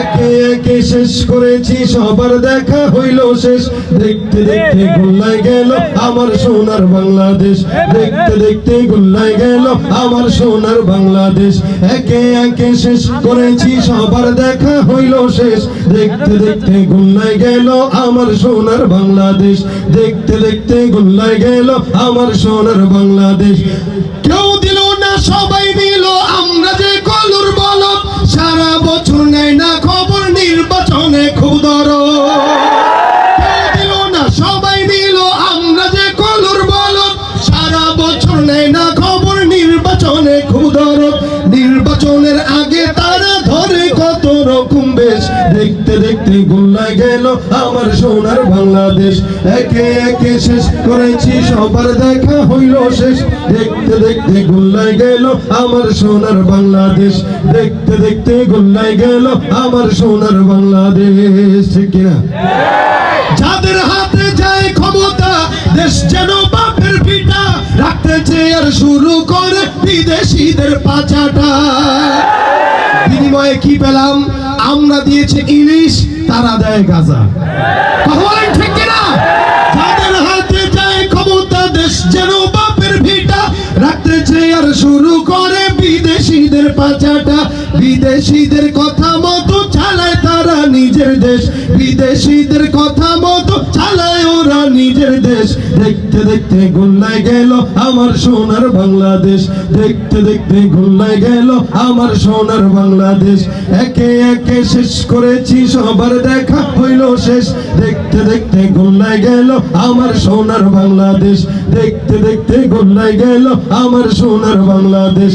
একে একে শেষ করেছি সবার দেখা হইল শেষ দেখতে দেখতে গুল্লাই গেল আমার সোনার বাংলাদেশ দেখতে দেখতে গুল্লাই গেল আমার সোনার বাংলাদেশ একে একে শেষ করেছি সবার দেখা হইল শেষ দেখতে দেখতে গুল্লাই গেল আমার সোনার বাংলাদেশ দেখতে দেখতে গুল্লাই গেল আমার সোনার বাংলাদেশ কেউ দিল না সবাই নিল আমরা যে কলুর বলদ সারা বছর নেয় না খবর নির্বাচনে খুব দরদ কেউ দিল না সবাই নিল আমরা যে কলুর বলদ সারা বছর নেয় না খবর নির্বাচনে খুব দরদ নির্বাচনের আগে তারা ধরে কত রকম বেশ দেখতে দেখতে গুল্লাই গেল আমার সোনার বাংলাদেশ একে একে শেষ করেছি সবার দেখা হইল শেষ দেখতে দেখতে গুল্লাই গেল আমার সোনার বাংলাদেশ দেখতে দেখতে গুল্লাই গেল আমার সোনার বাংলাদেশ ঠিক কিনা যাদের হাতে যায় ক্ষমতা দেশ যেন বাপের পিতা রাখতেছে আর শুরু করে বিদেশিদের পাচাটা বিনিময়ে কি পেলাম আমরা দিয়েছে ইলিশ তারা দেয় গাঁজা বলেন ঠিক কিনা যাদের হাতে যায় ক্ষমতা দেশ যেন বাপের ভিটা রাখতেছে আর শুরু করে বিদেশিদের পাচাটা বিদেশিদের কথা মতো চালায় তারা নিজের দেশ বিদেশিদের কথা মতো চালায় ওরা নিজের দেশ দেখতে দেখতে গুল্লাই গেল আমার সোনার বাংলাদেশ দেখতে দেখতে গুল্লাই গেল আমার সোনার বাংলাদেশ একে একে শেষ করেছি সবার দেখা হইল শেষ দেখতে দেখতে গুল্লাই গেল আমার সোনার বাংলাদেশ দেখতে দেখতে গুল্লাই গেল আমার সোনার বাংলাদেশ।